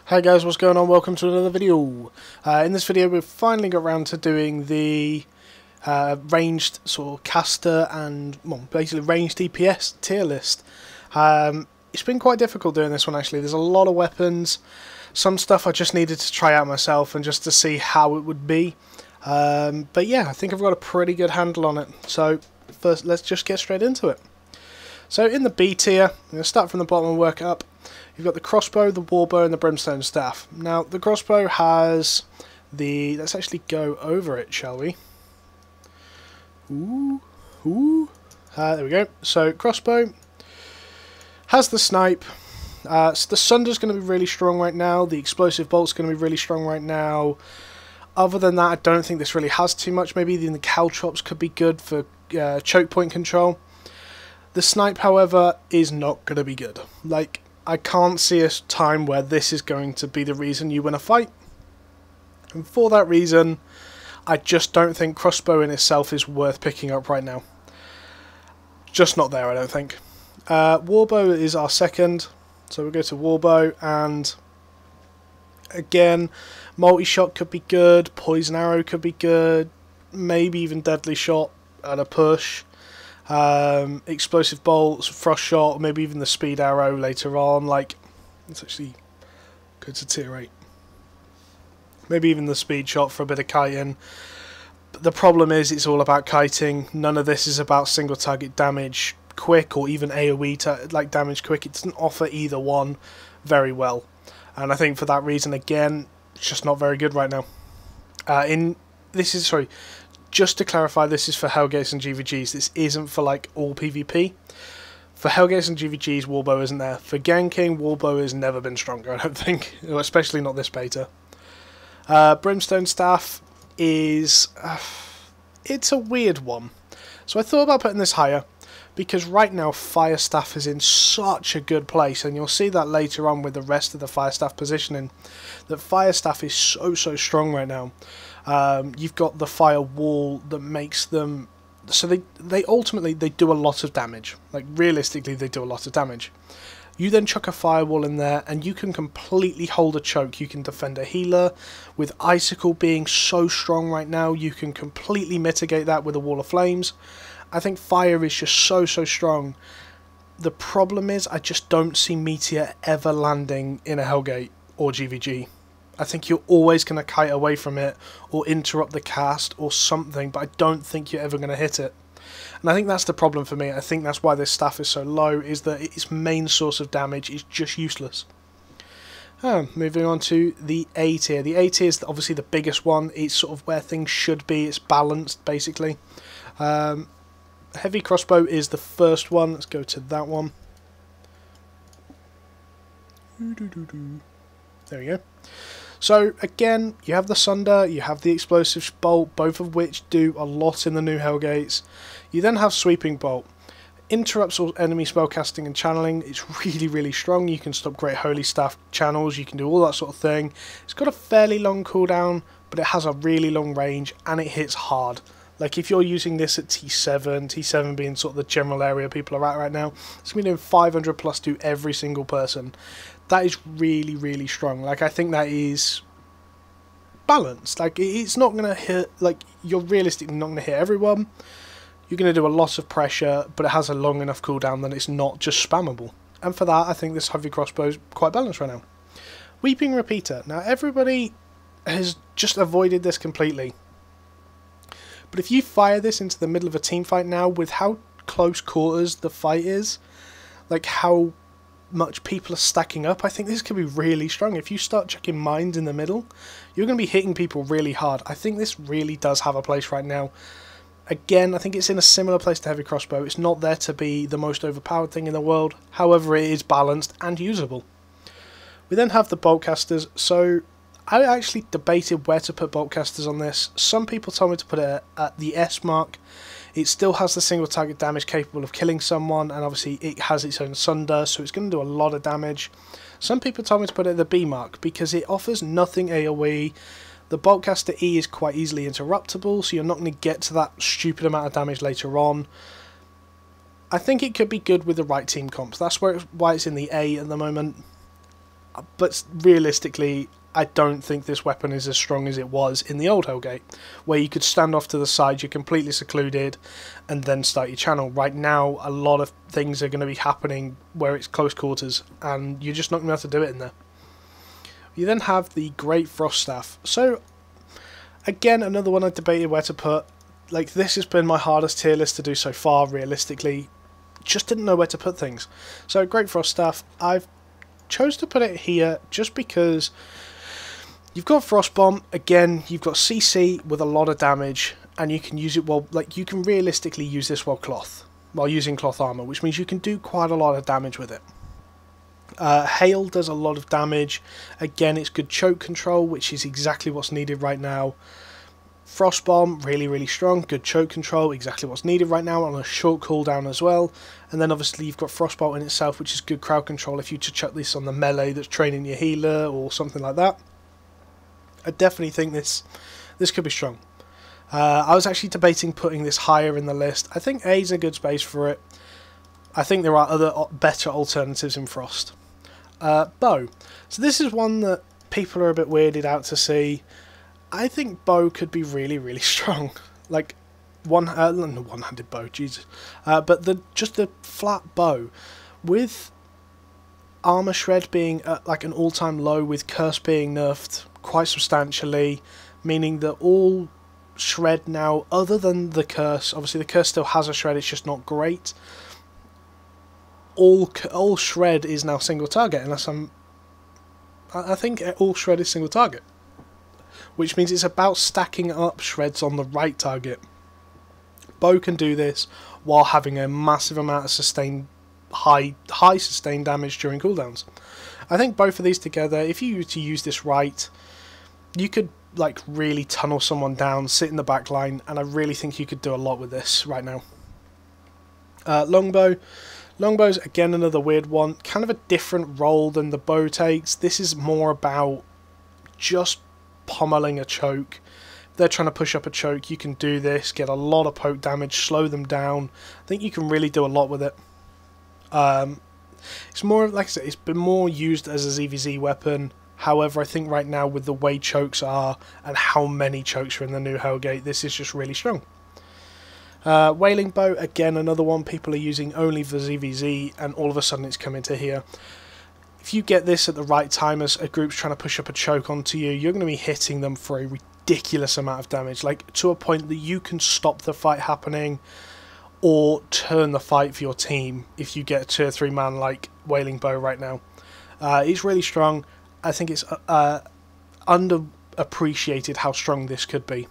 Hi guys, what's going on? Welcome to another video. In this video we've finally got around to doing the ranged sort of caster and, well, basically ranged DPS tier list. It's been quite difficult doing this one actually. There's a lot of weapons, some stuff I just needed to try out myself and just to see how it would be. But yeah, I think I've got a pretty good handle on it. So first let's just get straight into it. So in the B tier, I'm going to start from the bottom and work up. You've got the crossbow, the warbow and the brimstone staff. Now the crossbow has the... let's actually go over it, shall we? There we go. So crossbow has the snipe. So the sunder's going to be really strong right now. The explosive bolt's going to be really strong right now. Other than that, I don't think this really has too much. Maybe even the caltrops could be good for choke point control. The snipe, however, is not going to be good. Like, I can't see a time where this is going to be the reason you win a fight. And for that reason, I just don't think crossbow in itself is worth picking up right now. Just not there, I don't think. Warbow is our second. So we'll go to warbow, and again, multi-shot could be good, poison arrow could be good, maybe even deadly shot at a push. Explosive bolts, frost shot, maybe even the speed arrow later on. Like, let's actually go to tier 8. Maybe even the speed shot for a bit of kiting. But the problem is it's all about kiting. None of this is about single target damage quick or even AoE like damage quick. It doesn't offer either one very well. And I think for that reason, again, it's just not very good right now. Just to clarify, this is for Hellgates and GVGs. This isn't for like all PvP. For Hellgates and GVGs, warbow isn't there. For ganking, warbow has never been stronger, I don't think. Especially not this beta. Brimstone staff is... it's a weird one. So I thought about putting this higher, because right now Fire Staff is in such a good place, and you'll see that later on with the rest of the Fire Staff positioning, that Fire Staff is so strong right now. You've got the fire wall that makes them... so they ultimately do a lot of damage. Like, realistically, they do a lot of damage. You then chuck a firewall in there and you can completely hold a choke. You can defend a healer. With Icicle being so strong right now, you can completely mitigate that with a wall of flames. I think fire is just so strong. The problem is I just don't see Meteor ever landing in a Hellgate or GVG. I think you're always going to kite away from it or interrupt the cast or something, but I don't think you're ever going to hit it. And I think that's the problem for me. I think that's why this staff is so low, is that its main source of damage is just useless. Moving on to the A tier. The A tier is obviously the biggest one. It's sort of where things should be. It's balanced, basically. Heavy crossbow is the first one. Let's go to that one. There we go. So again, you have the Sunder, you have the Explosive Bolt, both of which do a lot in the new Hellgates. You then have Sweeping Bolt. Interrupts all enemy spellcasting and channeling. It's really strong. You can stop Great Holy Staff channels, you can do all that sort of thing. It's got a fairly long cooldown, but it has a really long range and it hits hard. Like, if you're using this at T7 being sort of the general area people are at right now, it's going to be doing 500 plus to every single person. That is really strong. Like, I think that is balanced. Like, it's not going to hit, like, you're realistically not going to hit everyone. You're going to do a lot of pressure, but it has a long enough cooldown that it's not just spammable. And for that, I think this heavy crossbow is quite balanced right now. Weeping Repeater. Now, everybody has just avoided this completely. But if you fire this into the middle of a team fight now, with how close quarters the fight is, like how much people are stacking up, I think this could be really strong. If you start chucking mines in the middle, you're going to be hitting people really hard. I think this really does have a place right now. Again, I think it's in a similar place to heavy crossbow. It's not there to be the most overpowered thing in the world. However, it is balanced and usable. We then have the boltcasters. So I actually debated where to put boltcasters on this. Some people told me to put it at the S mark. It still has the single target damage capable of killing someone, and obviously it has its own Sunder, so it's going to do a lot of damage. Some people told me to put it at the B mark because it offers nothing AoE. The boltcaster E is quite easily interruptible, so you're not going to get to that stupid amount of damage later on. I think it could be good with the right team comps. That's why it's in the A at the moment. but realistically, I don't think this weapon is as strong as it was in the old Hellgate, where you could stand off to the side, you're completely secluded, and then start your channel. Right now, a lot of things are going to be happening where it's close quarters, and you're just not going to be able to do it in there. You then have the Great Frost Staff. So, again, another one I debated where to put. Like, this has been my hardest tier list to do so far, realistically. Just didn't know where to put things. So, Great Frost Staff, I've chose to put it here just because you've got Frost Bomb. Again, you've got CC with a lot of damage, and you can use it while, like, you can realistically use this while using cloth armor, which means you can do quite a lot of damage with it. Hail does a lot of damage. Again, it's good choke control, which is exactly what's needed right now. Frost Bomb, really, really strong. Good choke control, exactly what's needed right now on a short cooldown as well. And then obviously you've got Frostbolt in itself, which is good crowd control if you chuck this on the melee that's training your healer or something like that. I definitely think this could be strong. I was actually debating putting this higher in the list. I think A is a good space for it. I think there are other better alternatives in Frost. Bow. So this is one that people are a bit weirded out to see. I think bow could be really, really strong. Like one-handed bow, Jesus. But just the flat bow, with armor shred being at like an all-time low, with curse being nerfed quite substantially, meaning that all shred now, other than the curse, obviously the curse still has a shred, it's just not great. All shred is now single target, unless I think all shred is single target, which means it's about stacking up shreds on the right target. Bow can do this while having a massive amount of sustained high sustained damage during cooldowns. I think both of these together, if you were to use this right, you could like really tunnel someone down, sit in the back line, and I really think you could do a lot with this right now. Longbow. Longbow's again another weird one, kind of a different role than the bow takes. This is more about just pommeling a choke. If they're trying to push up a choke, you can do this, get a lot of poke damage, slow them down. I think you can really do a lot with it. It's more, like I said, it's been more used as a ZVZ weapon. However, I think right now with the way chokes are and how many chokes are in the new Hellgate, this is just really strong. Wailing Bow, again another one people are using only for ZVZ, and all of a sudden it's come into here. If you get this at the right time as a group's trying to push up a choke onto you, you're going to be hitting them for a ridiculous amount of damage, like to a point that you can stop the fight happening or turn the fight for your team if you get a tier 3 man like Wailing Bow right now. It's really strong. I think it's underappreciated how strong this could be.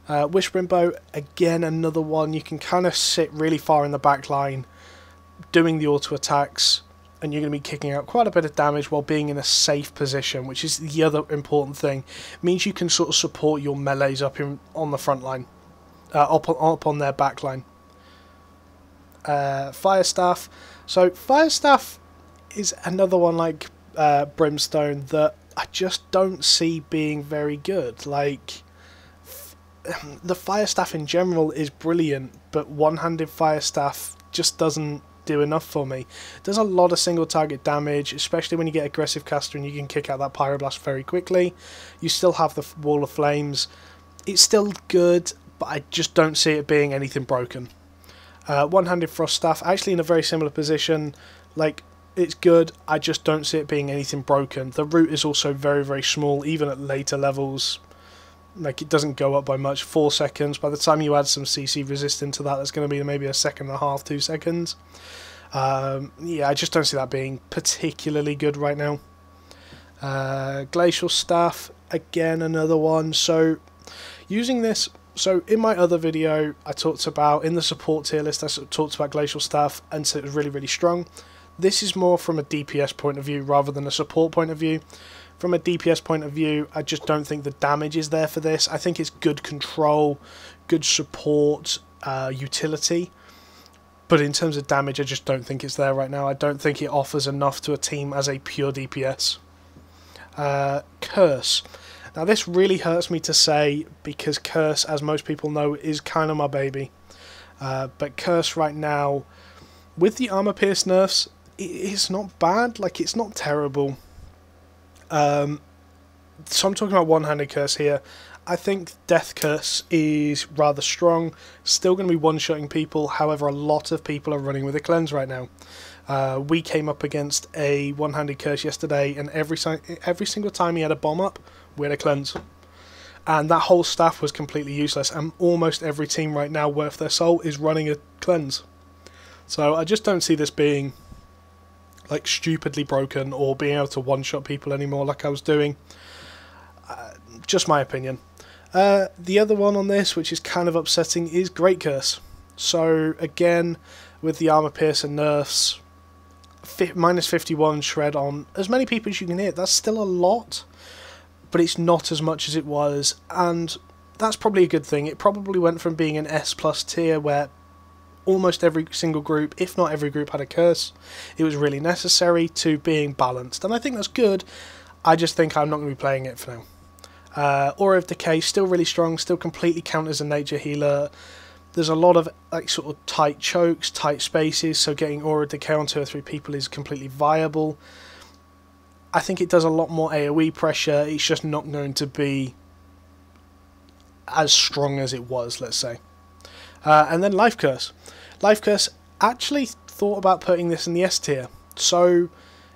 Whispering Bow, again another one. You can kind of sit really far in the back line doing the auto attacks, and you're going to be kicking out quite a bit of damage while being in a safe position, which is the other important thing. It means you can sort of support your melees up on the front line, up on their back line. Fire Staff. So Fire Staff is another one like Brimstone that I just don't see being very good. Like, the Fire Staff in general is brilliant, but one-handed Fire Staff just doesn't do enough for me. It does a lot of single target damage, especially when you get aggressive caster and you can kick out that Pyroblast very quickly. You still have the Wall of Flames. It's still good, but I just don't see it being anything broken. One-handed Frost Staff, actually in a very similar position. Like, it's good, I just don't see it being anything broken. The root is also very, very small, even at later levels. Like, it doesn't go up by much, 4 seconds. By the time you add some CC resistance to that, that's going to be maybe a second and a half, 2 seconds. Yeah, I just don't see that being particularly good right now. Glacial Staff, again, another one. So, using this, so in my other video, I talked about, in the support tier list, I talked about Glacial Staff, and said it was really, really strong. This is more from a DPS point of view rather than a support point of view. From a DPS point of view, I just don't think the damage is there for this. I think it's good control, good support, utility. But in terms of damage, I just don't think it's there right now. I don't think it offers enough to a team as a pure DPS. Curse. Now this really hurts me to say, because Curse, as most people know, is kind of my baby. But Curse right now, with the armor pierce nerfs, it's not bad, like it's not terrible. So I'm talking about one-handed curse here. I think Death Curse is rather strong, still going to be one-shotting people, however a lot of people are running with a cleanse right now. We came up against a one-handed curse yesterday, and every single time he had a bomb up, we had a cleanse. And that whole staff was completely useless, and almost every team right now worth their salt is running a cleanse. So I just don't see this being like stupidly broken or being able to one-shot people anymore like I was doing. Just my opinion. The other one on this, which is kind of upsetting, is Great Curse. So again, with the armor piercer nerfs, minus 51 shred on as many people as you can hit. That's still a lot, but it's not as much as it was, and that's probably a good thing. It probably went from being an S plus tier where almost every single group, if not every group, had a curse. It was really necessary, to being balanced, and I think that's good. I just think I'm not going to be playing it for now. Aura of Decay, still really strong, still completely counters a nature healer. There's a lot of like sort of tight chokes, tight spaces, so getting Aura of Decay on 2 or 3 people is completely viable. I think it does a lot more AoE pressure, it's just not going to be as strong as it was, let's say. And then Life Curse. Life Curse, actually thought about putting this in the S tier. So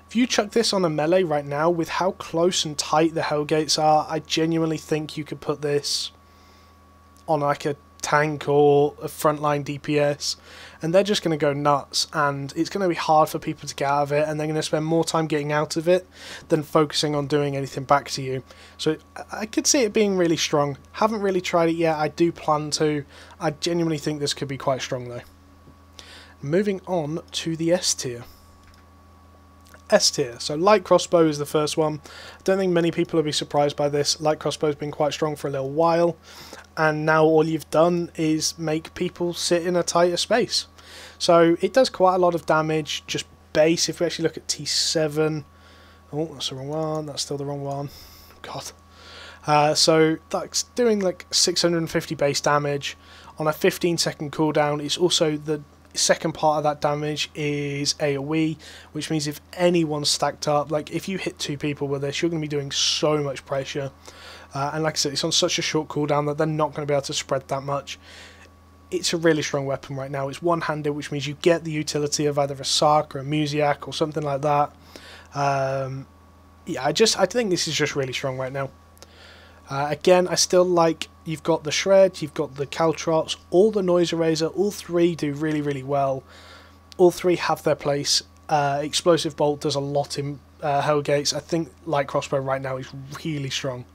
if you chuck this on a melee right now, with how close and tight the Hellgates are, I genuinely think you could put this on like a tank or a frontline DPS, and they're just going to go nuts, and it's going to be hard for people to get out of it, and they're going to spend more time getting out of it than focusing on doing anything back to you. So I could see it being really strong. Haven't really tried it yet, I do plan to. I genuinely think this could be quite strong though. Moving on to the S tier. S tier. So light crossbow is the first one. I don't think many people will be surprised by this. Light crossbow's been quite strong for a little while, and now all you've done is make people sit in a tighter space. So it does quite a lot of damage, just base. If we actually look at T7, oh, that's the wrong one, that's still the wrong one, god. So that's doing like 650 base damage on a 15-second cooldown. It's also the second part of that damage is AoE, which means if anyone's stacked up, like if you hit 2 people with this, you're going to be doing so much pressure. And like I said, it's on such a short cooldown that they're not going to be able to spread that much. It's a really strong weapon right now. It's one-handed, which means you get the utility of either a Sark or a Musiak or something like that. Yeah, I think this is just really strong right now. Again, I still like, you've got the Shred, you've got the Caltrops, all the Noise Eraser, all 3 do really, really well. All 3 have their place. Explosive Bolt does a lot in Hellgates. I think Light Crossbow right now is really strong.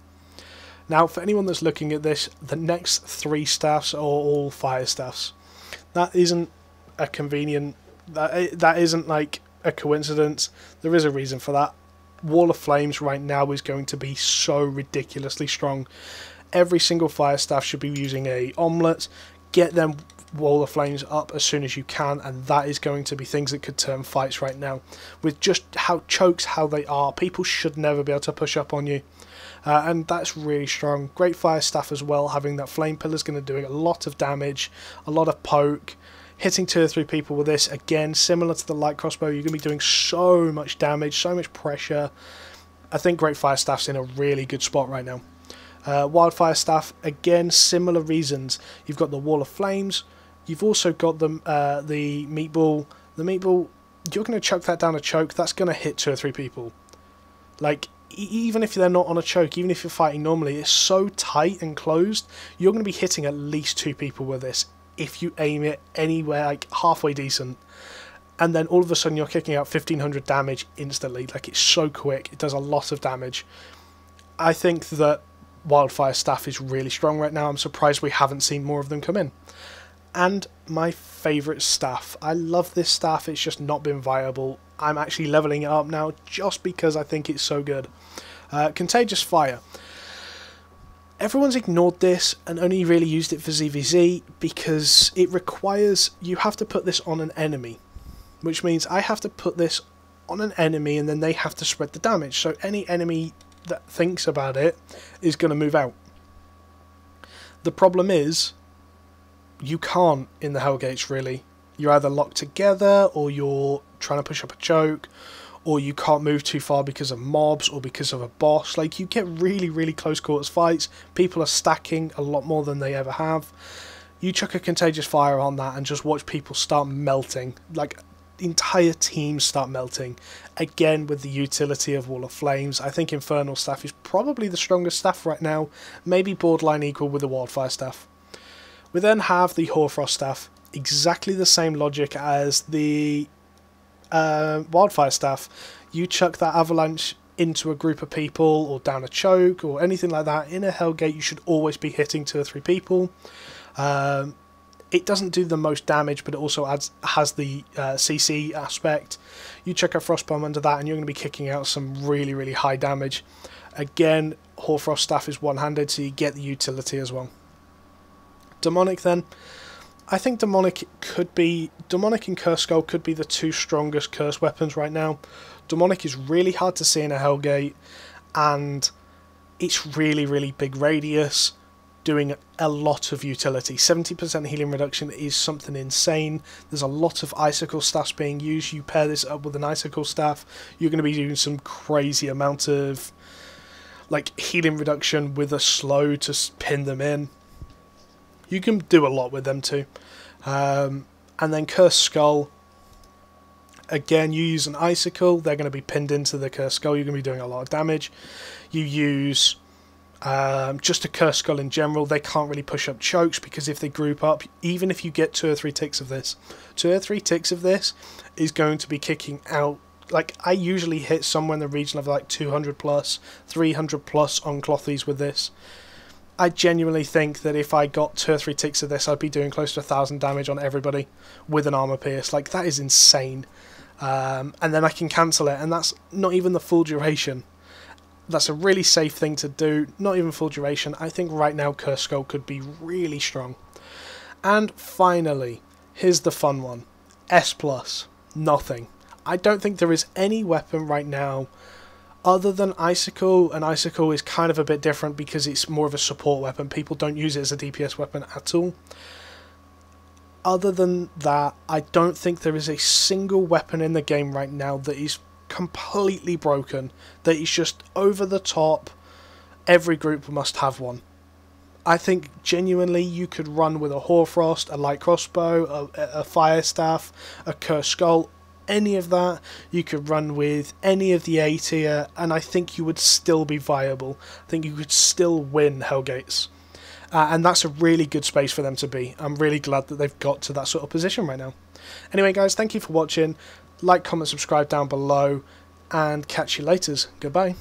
Now, for anyone that's looking at this, the next 3 staffs are all fire staffs. That isn't a convenient, that isn't like a coincidence. There is a reason for that. Wall of Flames right now is going to be so ridiculously strong. Every single fire staff should be using a omelette. Get them Wall of Flames up as soon as you can, and that is going to be things that could turn fights right now. With just how chokes how they are, people should never be able to push up on you. And that's really strong. Great fire staff as well, having that flame pillar is going to do a lot of damage, a lot of poke. Hitting 2 or 3 people with this, again, similar to the light crossbow, you're going to be doing so much damage, so much pressure. I think Great Fire Staff's in a really good spot right now. Wildfire Staff, again, similar reasons. You've got the Wall of Flames, you've also got the Meatball. The Meatball, you're going to chuck that down a choke, that's going to hit 2 or 3 people. Like, even if they're not on a choke, even if you're fighting normally, it's so tight and closed, you're going to be hitting at least 2 people with this. If you aim it anywhere like halfway decent, and then all of a sudden you're kicking out 1500 damage instantly. Like, it's so quick, it does a lot of damage. I think that Wildfire Staff is really strong right now. I'm surprised we haven't seen more of them come in. And my favourite staff, I love this staff, it's just not been viable. I'm actually levelling it up now just because I think it's so good. Contagious Fire. Everyone's ignored this and only really used it for ZVZ because it requires, you have to put this on an enemy, which means I have to put this on an enemy and then they have to spread the damage. So any enemy that thinks about it is going to move out. The problem is, you can't in the Hellgates really. you're either locked together, or you're trying to push up a choke, or you can't move too far because of mobs or because of a boss. Like, you get really, really close quarters fights. People are stacking a lot more than they ever have. You chuck a contagious fire on that and just watch people start melting. Like, the entire teams start melting. Again, with the utility of Wall of Flames, I think Infernal Staff is probably the strongest staff right now. Maybe borderline equal with the Wildfire Staff. We then have the Hoarfrost Staff. Exactly the same logic as the Wildfire Staff. You chuck that avalanche into a group of people or down a choke or anything like that. In a Hellgate, you should always be hitting 2 or 3 people. It doesn't do the most damage, but it also has the CC aspect. You chuck a Frostbomb under that and you're going to be kicking out some really, really high damage. Again, Hoarfrost Staff is one-handed, so you get the utility as well. Demonic then. I think Demonic and Curse Skull could be the 2 strongest curse weapons right now. Demonic is really hard to see in a Hellgate, and it's really, really big radius, doing a lot of utility. 70% healing reduction is something insane. There's a lot of Icicle staffs being used. You pair this up with an Icicle staff, you're going to be doing some crazy amount of like healing reduction with a slow to pin them in. You can do a lot with them too. And then Cursed Skull. Again, you use an Icicle, they're going to be pinned into the Cursed Skull, you're going to be doing a lot of damage. You use just a Cursed Skull in general, they can't really push up chokes, because if they group up, even if you get 2 or 3 ticks of this, 2 or 3 ticks of this is going to be kicking out. Like, I usually hit somewhere in the region of like 200 plus, 300 plus on Clothies with this. I genuinely think that if I got 2 or 3 ticks of this, I'd be doing close to 1,000 damage on everybody with an armor pierce. Like, that is insane. And then I can cancel it, and that's not even the full duration. That's a really safe thing to do, not even full duration. I think right now Cursed Skull could be really strong. And finally, here's the fun one. S+, nothing. I don't think there is any weapon right now other than Icicle, and Icicle is kind of a bit different because it's more of a support weapon. People don't use it as a DPS weapon at all. Other than that, I don't think there is a single weapon in the game right now that is completely broken, that is just over the top. Every group must have one. I think genuinely you could run with a Hoarfrost, a Light Crossbow, a Fire Staff, a Cursed Skull, any of that. You could run with any of the A tier, and I think you would still be viable. I think you could still win Hellgates. And that's a really good space for them to be. I'm really glad that they've got to that sort of position right now. Anyway guys, thank you for watching. Like, comment, subscribe down below, and catch you later. Goodbye.